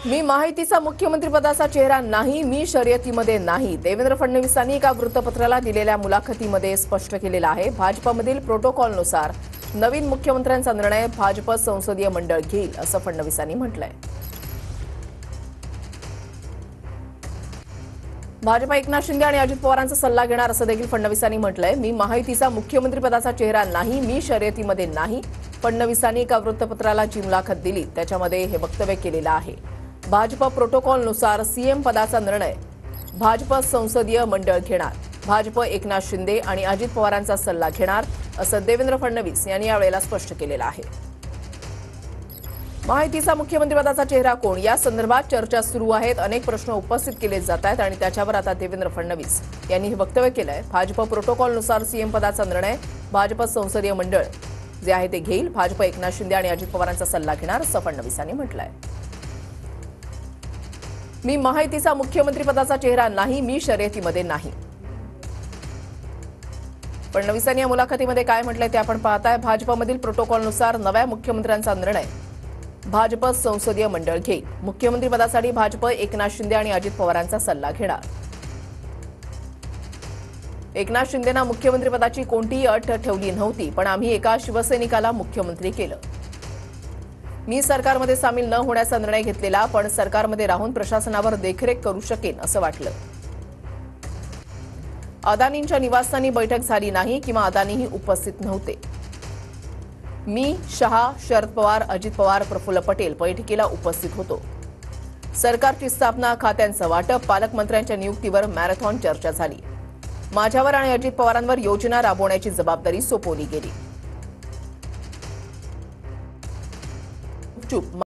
मी माहितीचा मुख्यमंत्रीपदाचा चेहरा नाही, मी शर्यतीमध्ये नाही. देवेंद्र फडणवीसांनी एका वृत्तपत्राला दिलेल्या मुलाखतीमध्ये स्पष्ट केलेलं आहे. भाजपमधील प्रोटोकॉलनुसार नवीन मुख्यमंत्र्यांचा निर्णय भाजप संसदीय मंडळ घेईल, असं फडणवीसांनी म्हटलंय. भाजप एकनाथ शिंदे आणि अजित पवारांचा सल्ला घेणार असं देखील फडणवीसांनी म्हटलंय. मी माहितीचा मुख्यमंत्रीपदाचा चेहरा नाही, मी शर्यतीमध्ये नाही. फडणवीसांनी एका वृत्तपत्राला जी मुलाखत दिली त्याच्यामध्ये हे वक्तव्य केलेलं आहे. भाजप प्रोटोकॉलनुसार सीएम पदाचा निर्णय भाजप संसदीय मंडळ घेणार. भाजप एकनाथ शिंदे आणि अजित पवारांचा सल्ला घेणार, असं देवेंद्र फडणवीस यांनी यावेळेला स्पष्ट केलेलं आहे. माहितीचा मुख्यमंत्रीपदाचा चेहरा कोण, या संदर्भात चर्चा सुरू आहेत. अनेक प्रश्न उपस्थित केले जात आहेत आणि त्याच्यावर आता देवेंद्र फडणवीस यांनी हे वक्तव्य केलंय. भाजप प्रोटोकॉलनुसार सीएम पदाचा निर्णय भाजप संसदीय मंडळ जे आहे ते घेईल. भाजप एकनाथ शिंदे आणि अजित पवारांचा सल्ला घेणार, असं फडणवीसांनी म्हटलंय. मी माहितीचा मुख्यमंत्रीपदाचा चेहरा नाही, मी शर्यतीमध्ये नाही. फडणवीसांनी या मुलाखतीमध्ये काय म्हटलंय ते आपण पाहताय. भाजपमधील प्रोटोकॉलनुसार नव्या मुख्यमंत्र्यांचा निर्णय भाजप संसदीय मंडळ घेईल. मुख्यमंत्रीपदासाठी भाजप एकनाथ शिंदे आणि अजित पवारांचा सल्ला घेणार. एकनाथ शिंदेंना मुख्यमंत्रीपदाची कोणतीही अट ठेवली नव्हती, पण आम्ही एका शिवसैनिकाला मुख्यमंत्री केलं. मी सरकारमध्ये सामील न होण्याचा निर्णय घेतलेला, पण सरकारमध्ये राहून प्रशासनावर देखरेख करू शकेन असं वाटलं. अदानींच्या निवासस्थानी बैठक झाली नाही किंवा अदानीही उपस्थित नव्हते. मी, शहा, शरद पवार, अजित पवार, प्रफुल्ल पटेल बैठकीला उपस्थित होतो. सरकारची स्थापना, खात्यांचं वाटप, पालकमंत्र्यांच्या नियुक्तीवर मॅरेथॉन चर्चा झाली. माझ्यावर आणि अजित पवारांवर योजना राबवण्याची जबाबदारी सोपवली गेली.